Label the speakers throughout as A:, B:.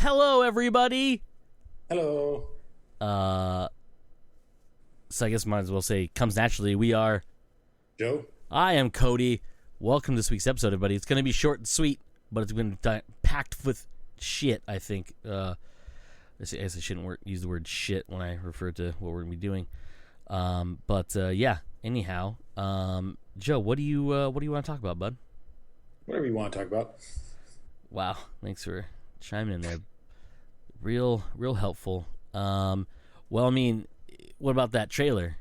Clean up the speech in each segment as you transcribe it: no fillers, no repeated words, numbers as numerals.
A: Hello, everybody.
B: Hello.
A: So I guess might as well say comes naturally. We are
B: Joe.
A: I am Cody. Welcome to this week's episode, everybody. It's going to be short and sweet, but it's going to be packed with shit, I think. I guess I shouldn't use the word shit when I refer to what we're going to be doing. Yeah. Anyhow, Joe, what do you want to talk about, bud?
B: Whatever you want to talk about.
A: Wow, thanks for chiming in there. Real helpful. Well, I mean, what about that trailer?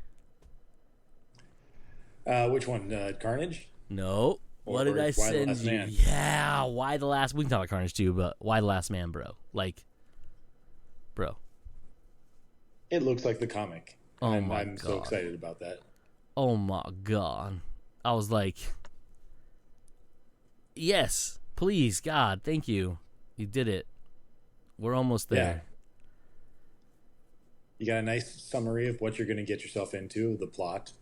B: Which one? Carnage?
A: No. What did I send you?
B: Man?
A: Yeah, why the last? We can talk about Carnage too, but why the last man, bro? Like, bro.
B: It looks like the comic.
A: Oh
B: I'm
A: God.
B: so excited about that.
A: Oh my God. I was like, yes, please, God, thank you. You did it. We're almost there.
B: Yeah. You got a nice summary of what you're going to get yourself into, the plot.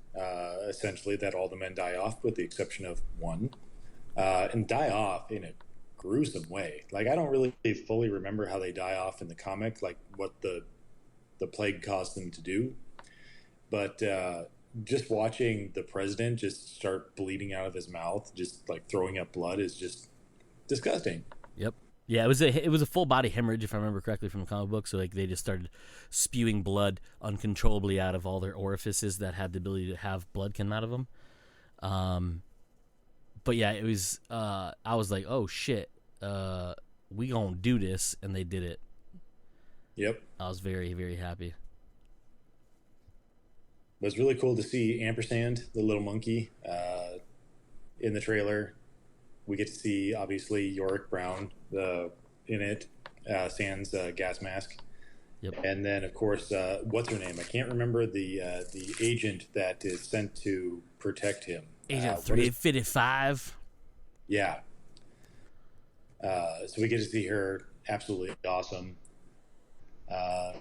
B: Essentially, that all the men die off with the exception of one. And die off in a gruesome way. Like, I don't really fully remember how they die off in the comic, like what the plague caused them to do. But just watching the president just start bleeding out of his mouth, just like throwing up blood, is just disgusting.
A: Yep. Yeah, it was a full body hemorrhage, if I remember correctly from the comic book. So like they just started spewing blood uncontrollably out of all their orifices that had the ability to have blood come out of them. But yeah, it was. I was like, oh shit, we gonna do this, and they did it.
B: Yep.
A: I was very, very happy.
B: It was really cool to see Ampersand, the little monkey, in the trailer. We get to see, obviously, Yorick Brown in it, sans gas mask.
A: Yep.
B: And then, of course, what's her name? I can't remember the agent that is sent to protect him.
A: Agent 355.
B: Yeah. So we get to see her. Absolutely awesome. Yeah,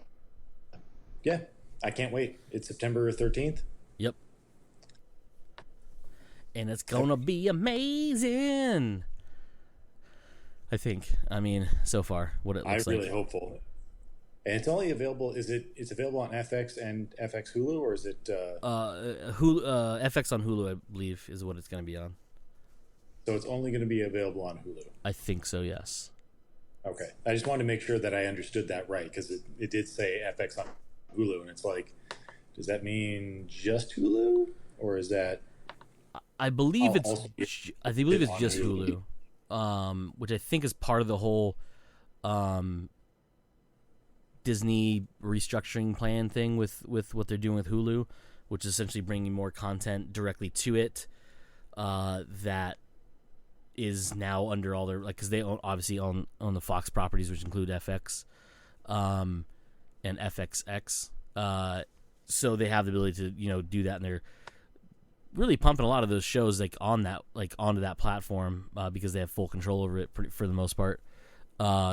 B: I can't wait. It's September 13th.
A: Yep. And it's gonna be amazing. I think. I mean, so far, what it looks like.
B: I'm really hopeful. And it's only available. It's available on FX and FX Hulu, or is it?
A: Hulu, FX on Hulu, I believe, is what it's gonna be on.
B: So it's only going to be available on Hulu.
A: I think so. Yes.
B: Okay. I just wanted to make sure that I understood that right, because it did say FX on Hulu, and it's like, does that mean just Hulu, or is that?
A: I believe it's just
B: Hulu.
A: Hulu, which I think is part of the whole Disney restructuring plan thing with what they're doing with Hulu, which is essentially bringing more content directly to it that is now under all their, like, because they obviously own the Fox properties, which include FX and FXX, so they have the ability to do that, and they're really pumping a lot of those shows onto that platform because they have full control over it for the most part.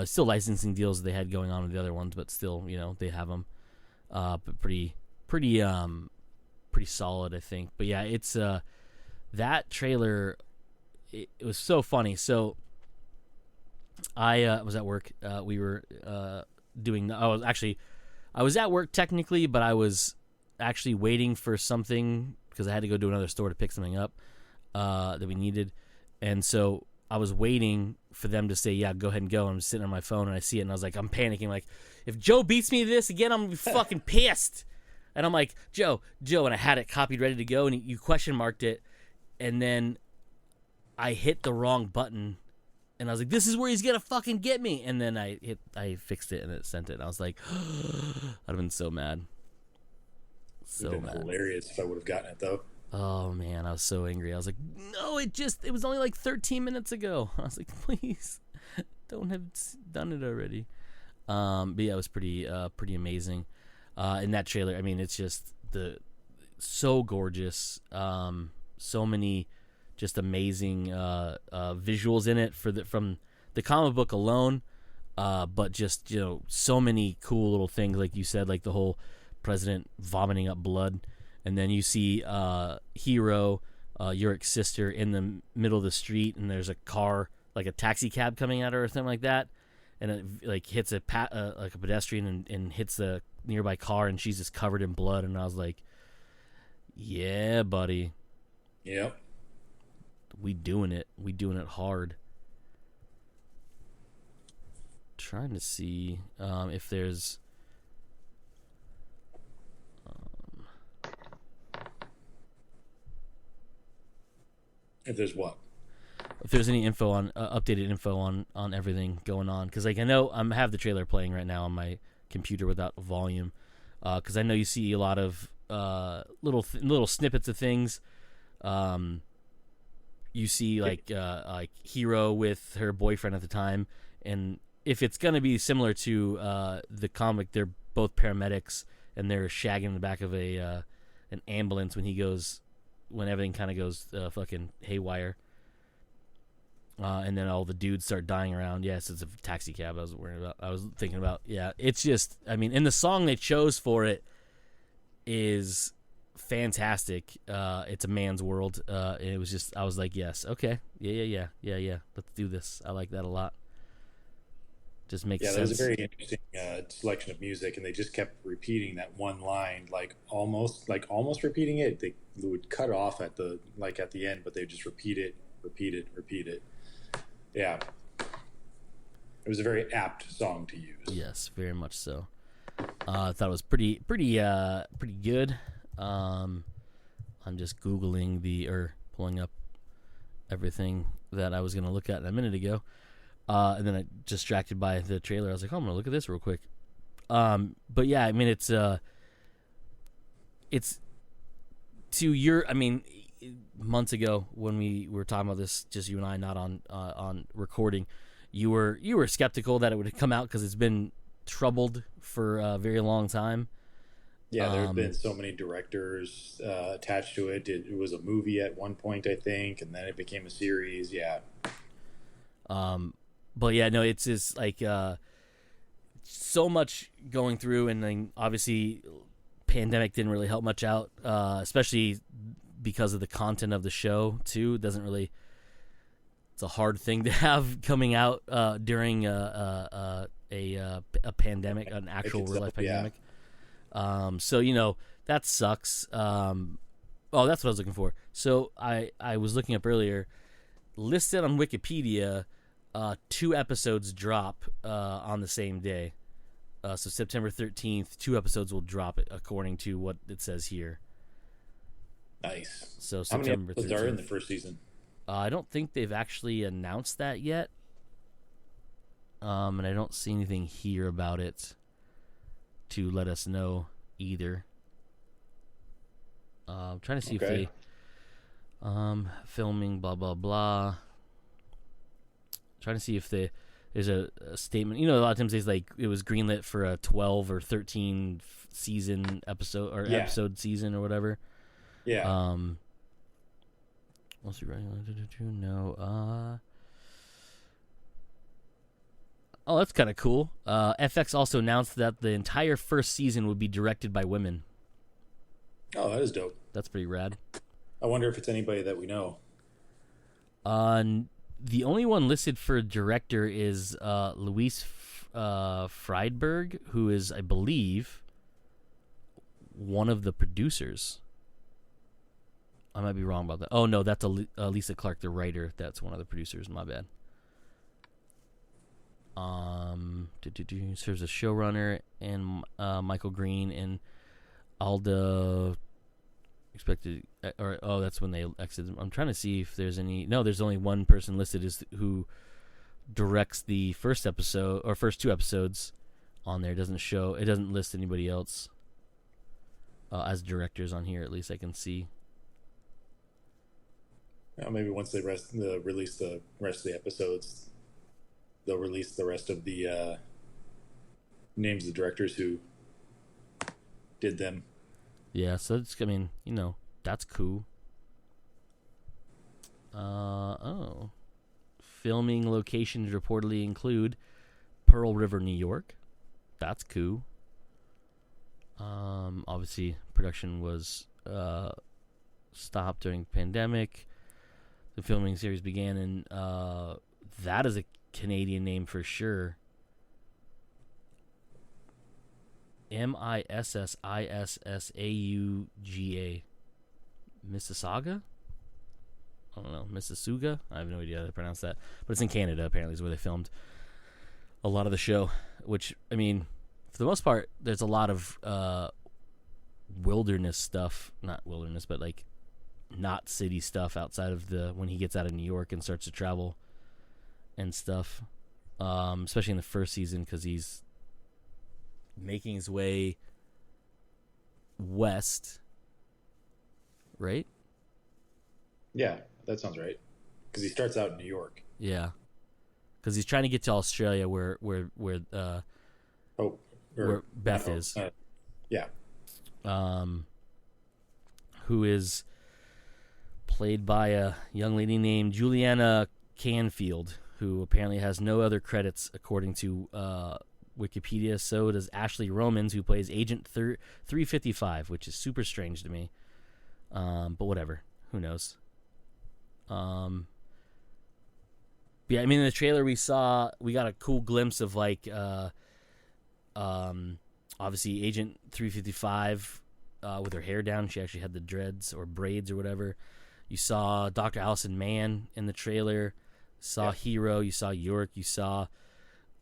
A: Still licensing deals they had going on with the other ones, but still they have them. But pretty solid, I think. But yeah, it's that trailer. It was so funny. So I was at work. We were doing. I was at work technically, but I was actually waiting for something because I had to go to another store to pick something up that we needed, and so I was waiting for them to say, "Yeah, go ahead and go." I'm sitting on my phone and I see it, and I was like, I'm panicking. Like, if Joe beats me to this again, I'm gonna be fucking pissed. And I'm like, Joe, and I had it copied, ready to go, and you question marked it, and then I hit the wrong button, and I was like, this is where he's gonna fucking get me. And then I fixed it, and it sent it. And I was like, I'd have been so mad. So
B: It'd been
A: mad.
B: Hilarious if I would have gotten it though.
A: Oh man, I was so angry. I was like, no, it was only like 13 minutes ago. I was like, please, don't have done it already. But yeah, it was pretty amazing. In that trailer, I mean, it's just so gorgeous. So many just amazing visuals in it from the comic book alone. But just so many cool little things, like you said, like the whole president vomiting up blood. And then you see Hero, Yorick's sister, in the middle of the street, and there's a car, like a taxi cab coming at her or something like that. and it like hits like a pedestrian and hits the nearby car, and she's just covered in blood. And I was like, yeah, buddy.
B: Yep.
A: We doing it hard. Trying to see if there's
B: if there's what?
A: If there's any info on updated info on everything going on, because like I know I have the trailer playing right now on my computer without volume, because I know you see a lot of little snippets of things. You see like Hero with her boyfriend at the time, and if it's gonna be similar to the comic, they're both paramedics and they're shagging in the back of an ambulance when everything kind of goes fucking haywire. And then all the dudes start dying around. Yes, it's a taxi cab. I was thinking about. Yeah, it's just. I mean, and the song they chose for it is fantastic. It's A Man's World. And it was just. I was like, yes, okay, yeah. Let's do this. I like that a lot. Just makes sense.
B: Yeah, that was a very interesting selection of music, and they just kept repeating that one line, like almost repeating it. They would cut off at the end, but they would just repeat it. Yeah, it was a very apt song to use.
A: Yes, very much so. I thought it was pretty good. I'm just Googling pulling up everything that I was going to look at a minute ago, and then I distracted by the trailer. I was like, oh, I'm going to look at this real quick. But yeah, I mean, it's to your. I mean, months ago when we were talking about this, just you and I, not on recording, you were skeptical that it would come out because it's been troubled for a very long time.
B: Yeah, there have been so many directors attached to it. It was a movie at one point, I think, and then it became a series. Yeah.
A: But yeah, no, it's just like so much going through, and then obviously pandemic didn't really help much out, especially because of the content of the show too. It's a hard thing to have coming out during a pandemic, an actual real life pandemic. Yeah. So that sucks. That's what I was looking for. So I was looking up earlier, listed on Wikipedia, 2 episodes drop on the same day. So September 13th, 2 episodes will drop according to what it says here.
B: Nice.
A: So
B: September. How many episodes
A: 13th.
B: are in the first season?
A: I don't think they've actually announced that yet. And I don't see anything here about it to let us know either. I'm trying to see if they filming blah blah blah. Trying to see if there's a statement. A lot of times it's like it was greenlit for a 12 or 13 season episode or episode season or whatever.
B: Yeah.
A: What's he writing? No. Oh, that's kind of cool. FX also announced that the entire first season would be directed by women.
B: Oh, that is dope.
A: That's pretty rad.
B: I wonder if it's anybody that we know.
A: The only one listed for director is Luis Friedberg, who is, I believe, one of the producers. I might be wrong about that. Oh, no, that's Lisa Clark, the writer. That's one of the producers. My bad. Serves as showrunner, and Michael Green and Alda expected. That's when they exited. I'm trying to see if there's any. No, there's only one person listed as who directs the first episode or first 2 episodes on there. It doesn't list anybody else as directors on here. At least I can see.
B: Well, maybe once they release the rest of the episodes, they'll release the rest of the names of the directors who did them.
A: Yeah, so that's cool. Filming locations reportedly include Pearl River, New York. That's cool. Obviously, production was stopped during the pandemic. The filming series began in that is a Canadian name for sure. Mississauga. Mississauga? I don't know. Mississauga? I have no idea how to pronounce that. But it's in Canada, apparently, is where they filmed a lot of the show. Which, I mean, for the most part, there's a lot of wilderness stuff. Not wilderness, but like not city stuff outside of when he gets out of New York and starts to travel and stuff. Especially in the first season, because he's making his way west, right?
B: Yeah, that sounds right. Because he starts out in New York.
A: Yeah, because he's trying to get to Australia, where Beth is.
B: Yeah.
A: Who is played by a young lady named Juliana Canfield, who apparently has no other credits according to Wikipedia. So does Ashley Romans, who plays Agent 355, which is super strange to me. But whatever, who knows? Yeah, I mean, in the trailer we got a cool glimpse of like, obviously Agent 355 with her hair down. She actually had the dreads or braids or whatever. You saw Dr. Allison Mann in the trailer. Saw Hero. You saw York. You saw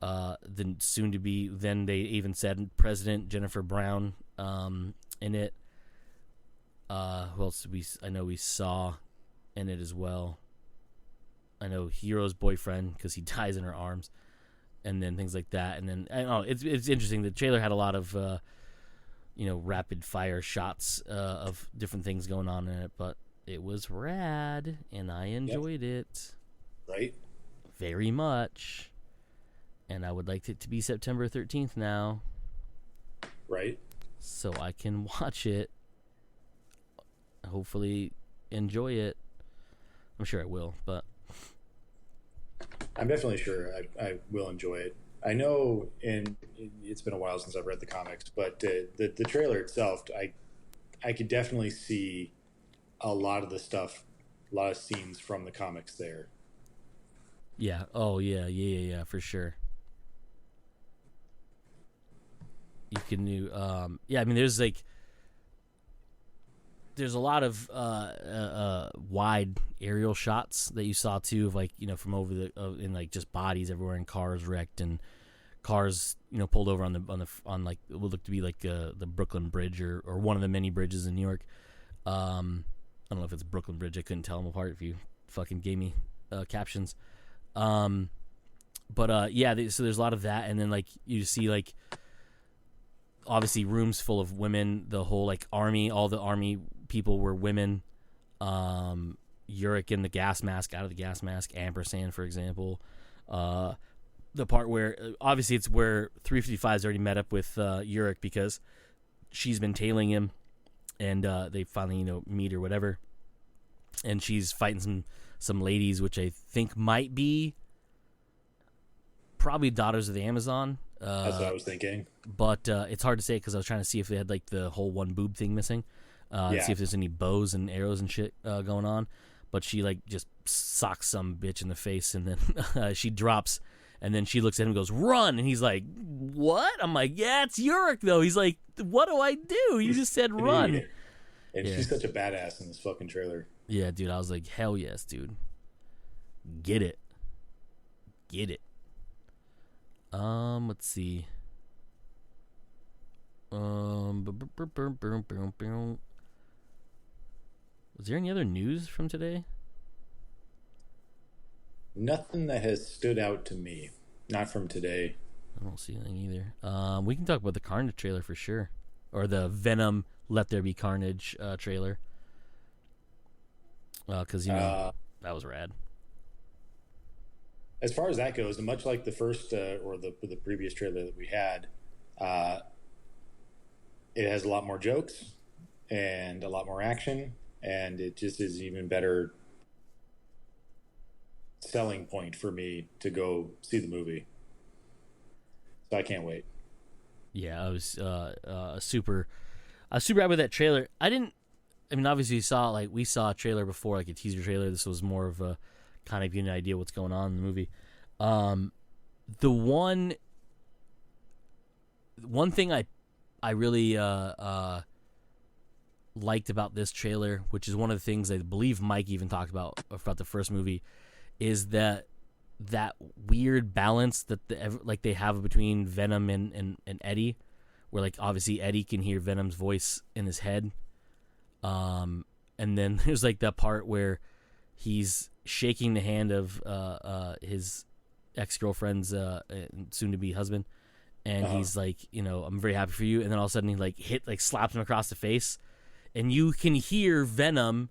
A: the soon-to-be, then they even said President Jennifer Brown in it. Who else I know we saw in it as well. I know Hero's boyfriend, because he dies in her arms, and then things like that. And then, I don't know, it's interesting. The trailer had a lot of, rapid-fire shots of different things going on in it, but it was rad, and I enjoyed it.
B: Right?
A: Very much. And I would like it to be September 13th now.
B: Right.
A: So I can watch it. Hopefully enjoy it. I'm sure I will, but...
B: I'm definitely sure I will enjoy it. I know it's been a while since I've read the comics, but the trailer itself, I could definitely see a lot of the stuff, a lot of scenes from the comics there.
A: Yeah. Oh, yeah, for sure. You can do, I mean, there's a lot of wide aerial shots that you saw too, of like, from over in like just bodies everywhere, and cars wrecked, and cars pulled over on like it would look to be like the Brooklyn Bridge or one of the many bridges in New York. I don't know if it's Brooklyn Bridge. I couldn't tell them apart if you fucking gave me captions. So there's a lot of that, and then like you see like obviously rooms full of women. The whole like army, all the army people were women. Yurik in the gas mask, out of the gas mask, ampersand, for example. The part where obviously it's where 355's already met up with Yurik, because she's been tailing him, and they finally meet or whatever, and she's fighting some ladies, which I think might be probably Daughters of the Amazon.
B: That's what I was thinking.
A: But it's hard to say, because I was trying to see if they had like the whole one boob thing missing. See if there's any bows and arrows and shit going on. But she like just socks some bitch in the face, and then she drops, and then she looks at him and goes, "Run!" And he's like, "What?" I'm like, "Yeah, it's Yurik though." He's like, "What do I do? You just said run."
B: And she's such a badass in this fucking trailer.
A: Yeah, dude. I was like, hell yes, dude. Get it. Let's see. Was there any other news from today?
B: Nothing that has stood out to me. Not from today.
A: I don't see anything either. We can talk about the Carnage trailer for sure. Or the Venom Let There Be Carnage trailer. Because, that was rad.
B: As far as that goes, and much like the first or the previous trailer that we had, it has a lot more jokes and a lot more action, and it just is an even better selling point for me to go see the movie. So I can't wait.
A: Yeah, I was super happy with that trailer. Obviously we saw a trailer before, like a teaser trailer. This was more of a kind of getting an idea what's going on in the movie. The one thing I I really liked about this trailer, which is one of the things I believe Mike even talked about the first movie, is that weird balance that they have between Venom and Eddie, where like obviously Eddie can hear Venom's voice in his head, and then there's like that part where he's shaking the hand of his ex-girlfriend's soon-to-be husband, and he's like, you know, I'm very happy for you, and then all of a sudden he like slaps him across the face, and you can hear Venom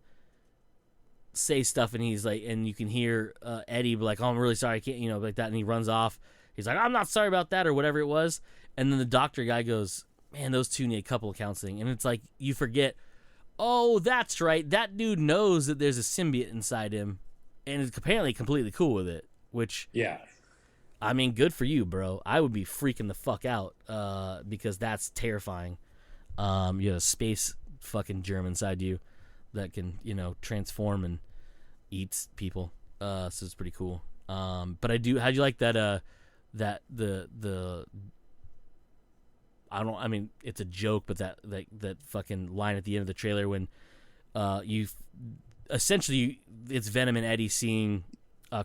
A: say stuff, and he's like, and you can hear Eddie be like, oh, I'm really sorry, I can't, you know, like that, and he runs off. He's like, I'm not sorry about that, or whatever it was. And then the doctor guy goes, man, those two need a couple of counseling. And it's like, you forget, oh, that's right, that dude knows that there's a symbiote inside him, and is apparently completely cool with it, which,
B: yeah,
A: I mean, good for you, bro. I would be freaking the fuck out, because that's terrifying. You have a space fucking germ inside you that can, you know, transform and eats people. So it's pretty cool. But how'd you like that, I mean, it's a joke, but that fucking line at the end of the trailer when essentially it's Venom and Eddie seeing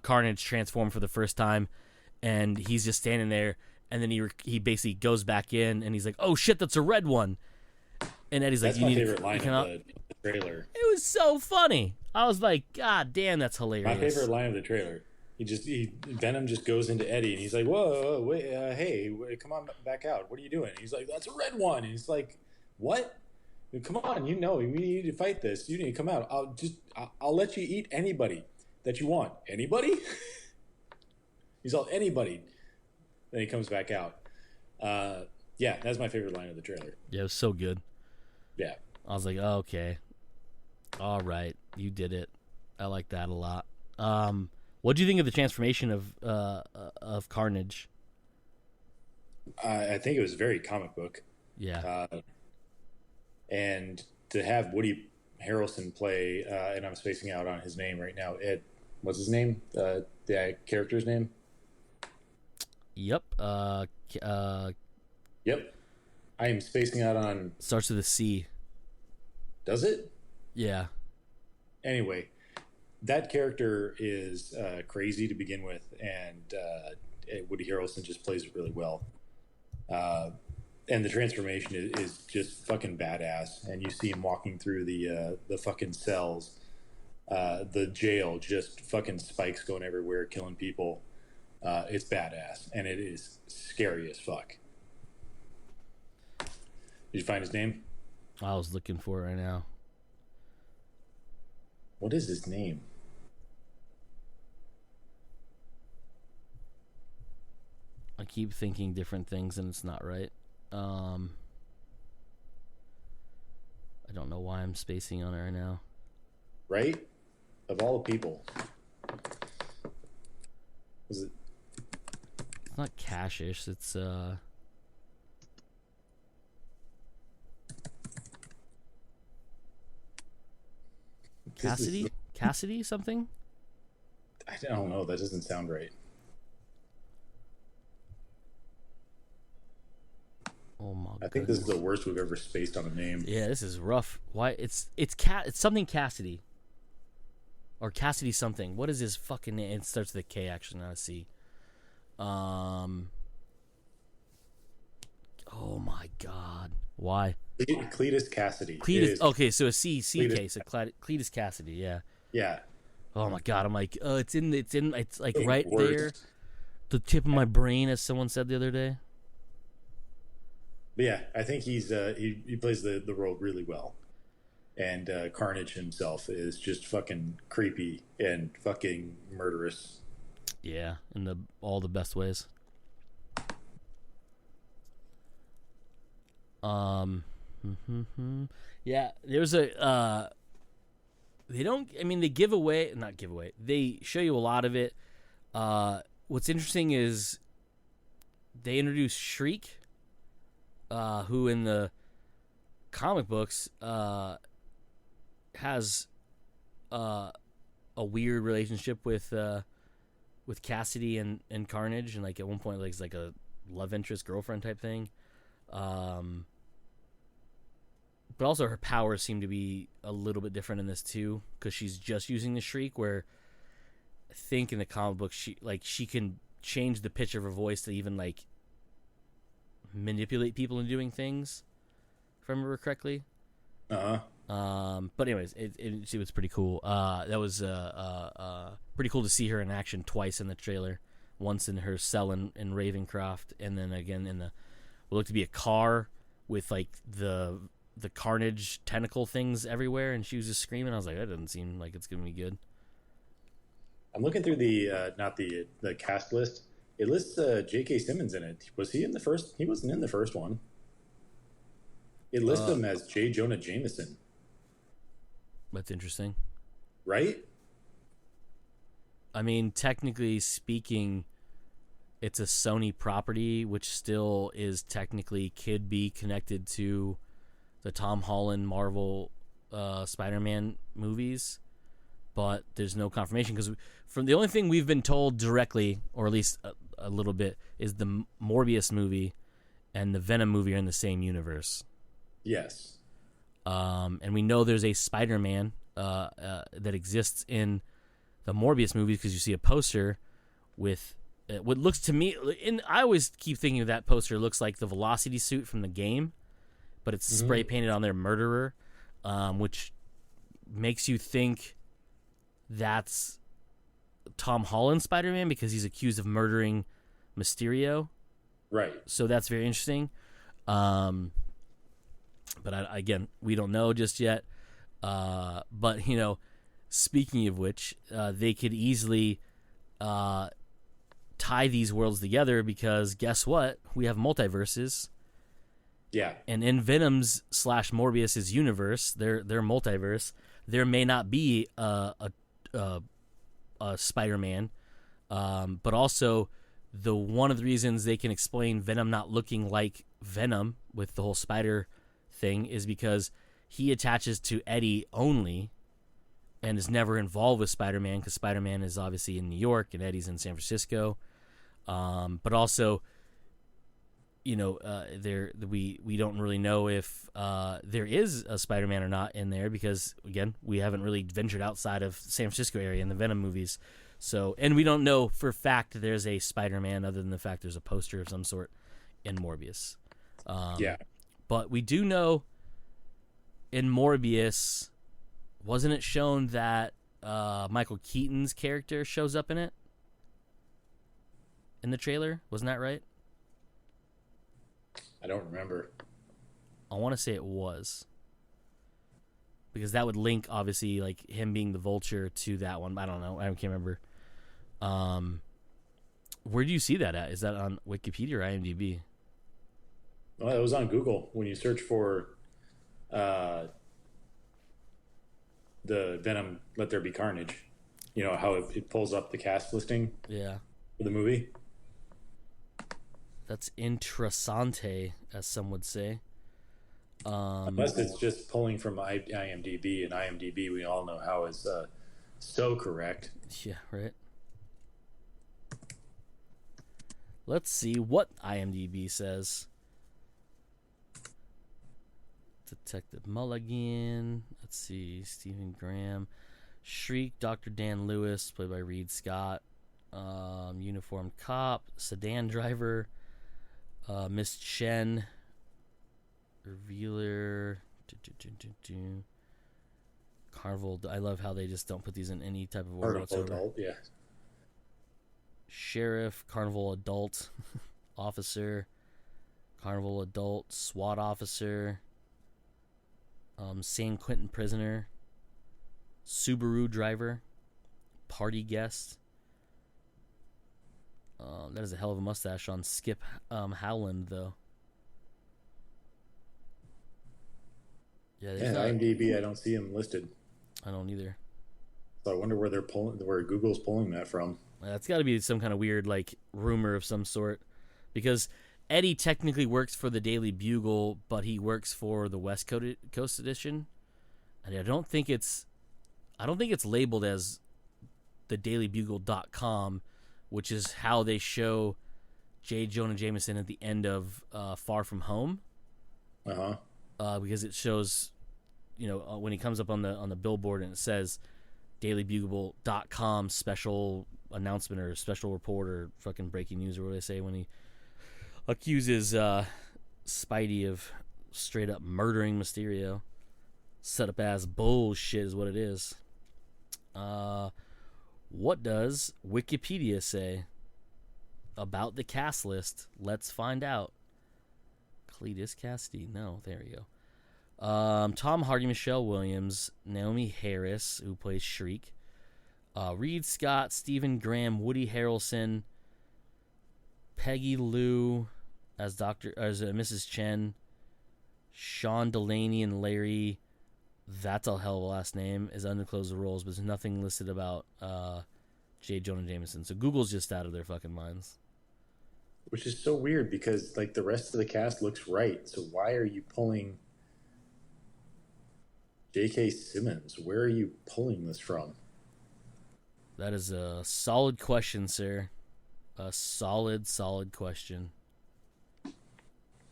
A: Carnage transform for the first time, and he's just standing there, and then he basically goes back in, and he's like, oh shit, that's a red one. And Eddie's like,
B: that's my favorite line of the trailer.
A: It was so funny. I was like, God damn, that's hilarious.
B: My favorite line of the trailer. Venom just goes into Eddie, and he's like, whoa, wait, hey, come on back out. What are you doing? He's like, that's a red one. And he's like, what? Come on, you know, we need to fight this. You need to come out. I'll let you eat anybody that you want. Anybody? He's all, anybody. Then he comes back out. Yeah, that's my favorite line of the trailer.
A: Yeah, it was so good.
B: Yeah.
A: I was like, oh, okay. All right, you did it. I like that a lot. What do you think of the transformation of Carnage?
B: I think it was very comic book.
A: Yeah.
B: And to have Woody Harrelson play, and I'm spacing out on his name right now. What's his name? The character's name?
A: Yep.
B: Yep. I am spacing out on.
A: Starts with a C.
B: Does it?
A: Yeah.
B: Anyway, that character is crazy to begin with, and Woody Harrelson just plays it really well. And the transformation is just fucking badass. And you see him walking through the fucking cells, the jail, just fucking spikes going everywhere, killing people. It's badass, and it is scary as fuck. Did you find his name?
A: I was looking for it right now.
B: What is his name?
A: I keep thinking different things, and it's not right. I don't know why I'm spacing on it right now.
B: Right? Of all the people. Was it?
A: It's not Cashish. It's Cassidy? Cassidy something?
B: I don't know. That doesn't sound right.
A: Oh my god.
B: I think this is the worst we've ever spaced on a name.
A: Yeah, this is rough. Why it's something Cassidy. Or Cassidy something. What is his fucking name? It starts with a K actually, not a C. Oh my god. Why?
B: Cletus Cassidy.
A: Cletus. Okay, so a C K. So Cletus Cassidy. Yeah.
B: Yeah.
A: Oh my god. I'm like, it's like right
B: worse.
A: there, the tip of my brain, as someone said the other day.
B: But yeah, I think he's he plays the role really well, and Carnage himself is just fucking creepy and fucking murderous.
A: Yeah, in all the best ways. Yeah, there's a they give away, not give away. They show you a lot of it. What's interesting is they introduce Shriek, who in the comic books has a weird relationship with Cassidy and Carnage, and like at one point like it's like a love interest girlfriend type thing. But also her powers seem to be a little bit different in this too, because she's just using the shriek. Where I think in the comic book she can change the pitch of her voice to even like manipulate people into doing things, if I remember correctly. But anyways, it was pretty cool. That was pretty cool to see her in action twice in the trailer. Once in her cell in Ravencroft, and then again in what looked to be a car with like the Carnage tentacle things everywhere, and she was just screaming. I was like, that doesn't seem like it's gonna be good.
B: I'm looking through the not the cast list. It lists J.K. Simmons in it. Was he in the first? He wasn't in the first one. It lists him as J. Jonah Jameson.
A: That's interesting,
B: right?
A: I mean, technically speaking, it's a Sony property, which still is technically could be connected to the Tom Holland Marvel Spider-Man movies, but there's no confirmation because from the only thing we've been told directly, or at least a little bit, is the Morbius movie and the Venom movie are in the same universe.
B: Yes.
A: And we know there's a Spider-Man that exists in the Morbius movie because you see a poster with what looks to me, and I always keep thinking of that poster looks like the Velocity suit from the game, but it's spray painted on their murderer, which makes you think that's Tom Holland Spider-Man because he's accused of murdering Mysterio.
B: Right.
A: So that's very interesting. But again, we don't know just yet. But, speaking of which, they could easily tie these worlds together because guess what? We have multiverses.
B: Yeah.
A: And in Venom's / Morbius's universe, their multiverse, there may not be a Spider-Man, but also one of the reasons they can explain Venom not looking like Venom with the whole spider thing is because he attaches to Eddie only and is never involved with Spider-Man because Spider-Man is obviously in New York and Eddie's in San Francisco. But also, we don't really know if there is a Spider-Man or not in there because, again, we haven't really ventured outside of San Francisco area in the Venom movies. So, and we don't know for fact there's a Spider-Man other than the fact there's a poster of some sort in Morbius.
B: Yeah.
A: But we do know in Morbius, wasn't it shown that Michael Keaton's character shows up in it? In the trailer? Wasn't that right?
B: I don't remember.
A: I want to say it was. Because that would link, obviously, like him being the Vulture to that one. I don't know. I can't remember. Where do you see that at? Is that on Wikipedia or IMDb?
B: Well, it was on Google. When you search for the Venom Let There Be Carnage, how it pulls up the cast listing for the movie.
A: That's interessante, as some would say.
B: Unless it's just pulling from IMDb, and IMDb we all know how is so correct.
A: Yeah, right. Let's see what IMDb says. Detective Mulligan. Let's see. Stephen Graham. Shriek. Dr. Dan Lewis, played by Reed Scott. Uniformed cop. Sedan driver. Miss Chen. Revealer. Carnival. I love how they just don't put these in any type of order whatsoever.
B: Adult, yeah.
A: Sheriff, Carnival adult, officer, Carnival adult, SWAT officer, San Quentin prisoner, Subaru driver, party guest. That is a hell of a mustache on Skip Howland, though. Yeah,
B: IMDb, I don't see him listed.
A: I don't either.
B: So I wonder where Google's pulling that from.
A: That's got to be some kind of weird, like, rumor of some sort, because Eddie technically works for the Daily Bugle, but he works for the West Coast edition, and I don't think it's labeled as the DailyBugle.com, which is how they show J. Jonah Jameson at the end of Far From Home. because it shows, when he comes up on the billboard and it says dailybugle.com special announcement or special report or fucking breaking news or what do they say when he accuses Spidey of straight up murdering Mysterio. Set up as bullshit is what it is. What does Wikipedia say about the cast list? Let's find out. Cletus Cassidy. No, there you go. Tom Hardy, Michelle Williams, Naomi Harris, who plays Shriek, Reed Scott, Stephen Graham, Woody Harrelson, Peggy Lou as Mrs. Chen, Sean Delaney and Larry. That's a hell of a last name. Is undisclosed roles, but there's nothing listed about J. Jonah Jameson. So Google's just out of their fucking minds.
B: Which is so weird because like the rest of the cast looks right. So why are you pulling J.K. Simmons? Where are you pulling this from?
A: That is a solid question, sir. A solid question.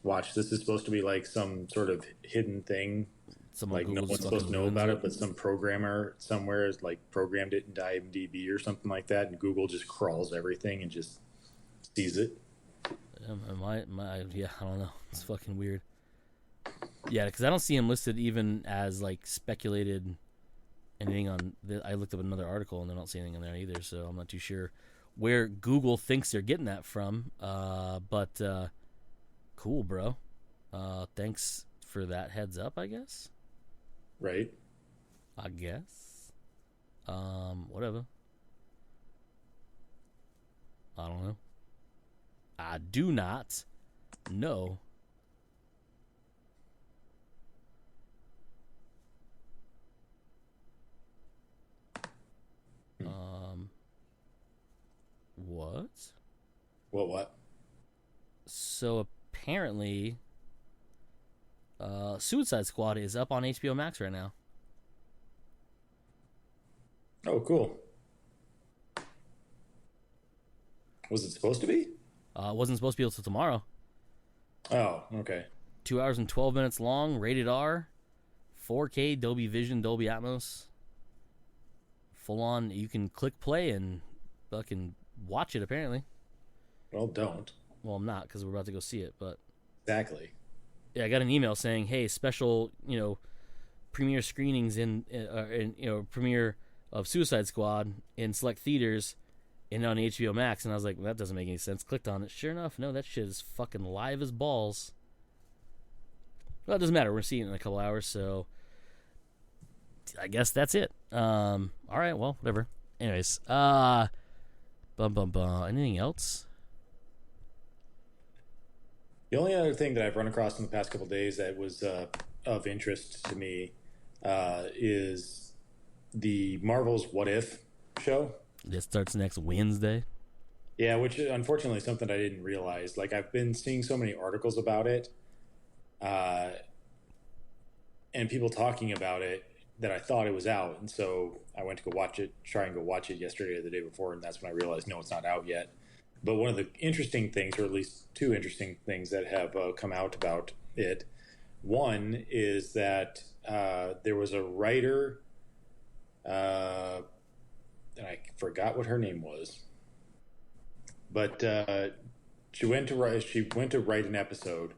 B: Watch, this is supposed to be like some sort of hidden thing. Like no one's supposed to know about it, but some programmer somewhere has like programmed it into IMDb or something like that, and Google just crawls everything and just sees it.
A: I don't know. It's fucking weird. Yeah, because I don't see him listed even as like speculated anything on. I looked up another article and I don't see anything in there either, so I'm not too sure where Google thinks they're getting that from. But cool, bro. Thanks for that heads up, I guess.
B: Right.
A: I guess. Whatever. I don't know. I do not know. What?
B: What?
A: So apparently, Suicide Squad is up on HBO Max right now.
B: Oh, cool. Was it supposed to be?
A: It wasn't supposed to be until tomorrow.
B: Oh, okay.
A: 2 hours and 12 minutes long, rated R, 4K, Dolby Vision, Dolby Atmos. Full on, you can click play and fucking watch it, apparently.
B: Well, don't.
A: Well, I'm not, because we're about to go see it, but...
B: Exactly.
A: Yeah, I got an email saying, hey, special, premiere screenings in premiere of Suicide Squad in select theaters and on HBO Max. And I was like, well, that doesn't make any sense. Clicked on it. Sure enough, no, that shit is fucking live as balls. Well, it doesn't matter. We're seeing it in a couple hours, so I guess that's it. All right, well, whatever. Anyways, anything else?
B: The only other thing that I've run across in the past couple of days that was of interest to me is the Marvel's What If show.
A: It starts next Wednesday.
B: Yeah, which unfortunately is something I didn't realize. Like, I've been seeing so many articles about it and people talking about it that I thought it was out. And so I went to go try and go watch it yesterday or the day before, and that's when I realized, no, it's not out yet. But one of the interesting things, or at least two interesting things that have come out about it, one is that there was a writer, and I forgot what her name was, but she went to write an episode,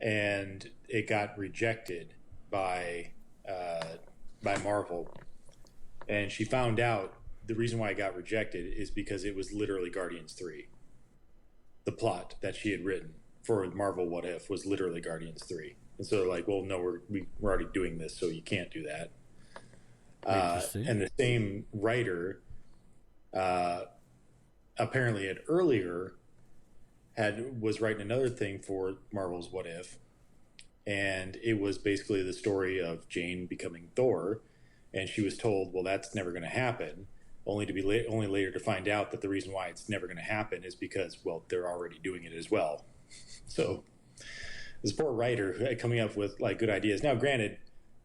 B: and it got rejected by Marvel, and she found out the reason why it got rejected is because it was literally Guardians 3. The plot that she had written for Marvel What If was literally Guardians 3. And so they're like, well, no, we're already doing this, so you can't do that. And the same writer apparently had earlier was writing another thing for Marvel's What If. And it was basically the story of Jane becoming Thor. And she was told, well, that's never going to happen. Only later to find out that the reason why it's never going to happen is because, well, they're already doing it as well. So this poor writer coming up with like good ideas. Now, granted,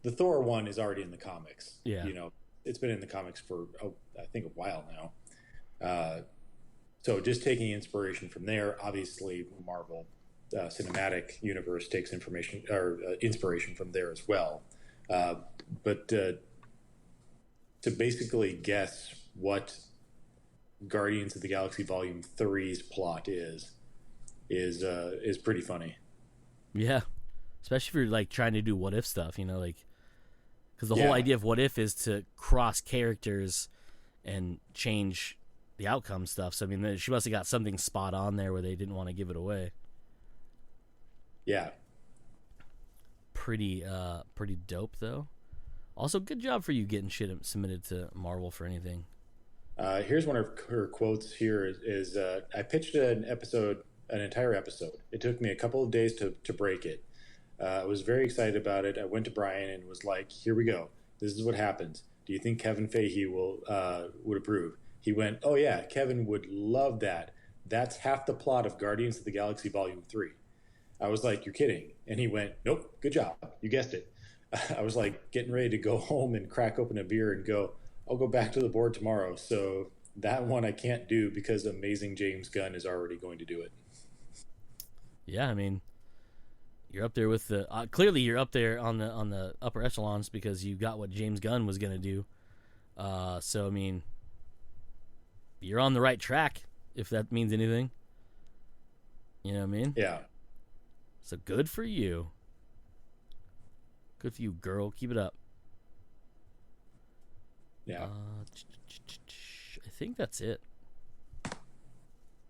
B: the Thor one is already in the comics.
A: Yeah,
B: it's been in the comics for I think a while now. So just taking inspiration from there. Obviously, Marvel cinematic universe takes information or inspiration from there as well. But to basically guess what Guardians of the Galaxy Volume 3's plot is pretty funny.
A: Yeah, especially if you're like trying to do what if stuff, like because the whole idea of what if is to cross characters and change the outcome stuff. So I mean, she must have got something spot on there where they didn't want to give it away.
B: Yeah,
A: pretty dope though. Also, good job for you getting shit submitted to Marvel for anything.
B: Here's one of her quotes. Here is I pitched an entire episode. It took me a couple of days to break it. I was very excited about it. I went to Brian and was like, "Here we go. This is what happens. Do you think Kevin Feige would approve?" He went, "Oh yeah, Kevin would love that. That's half the plot of Guardians of the Galaxy Volume 3. I was like, "You're kidding." And he went, "Nope, good job. You guessed it." I was like getting ready to go home and crack open a beer and go, "I'll go back to the board tomorrow." So that one I can't do because amazing James Gunn is already going to do it.
A: Yeah, I mean, you're up there with the clearly you're up there on the upper echelons because you got what James Gunn was going to do. So I mean, you're on the right track if that means anything. You know what I mean?
B: Yeah.
A: So good for you. Good for you, girl. Keep it up.
B: Yeah.
A: I think that's it.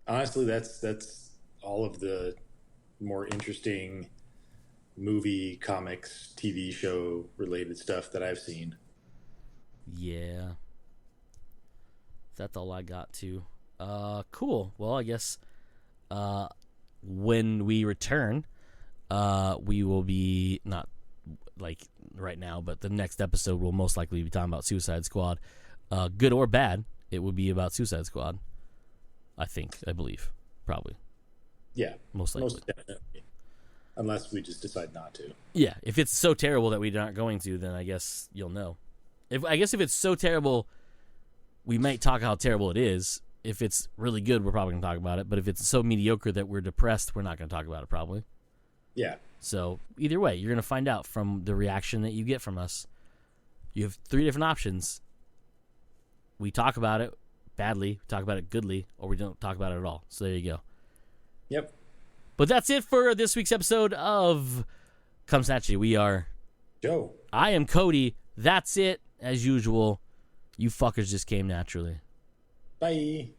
B: Honestly, that's all of the more interesting movie, comics, TV show related stuff that I've seen.
A: Yeah. That's all I got too. Cool. Well, I guess when we return, we will be not like right now, but the next episode will most likely be talking about Suicide Squad. Good or bad, it will be about Suicide Squad. I believe. Probably.
B: Yeah.
A: Most likely.
B: Most definitely. Unless we just decide not to.
A: Yeah. If it's so terrible that we're not going to, then I guess you'll know. If it's so terrible, we might talk how terrible it is. If it's really good, we're probably going to talk about it. But if it's so mediocre that we're depressed, we're not going to talk about it probably.
B: Yeah.
A: So either way, you're going to find out from the reaction that you get from us. You have 3 different options. We talk about it badly, we talk about it goodly, or we don't talk about it at all. So there you go.
B: Yep.
A: But that's it for this week's episode of Come Snatch You. We are
B: Joe.
A: I am Cody. That's it. As usual, you fuckers just came naturally.
B: Bye.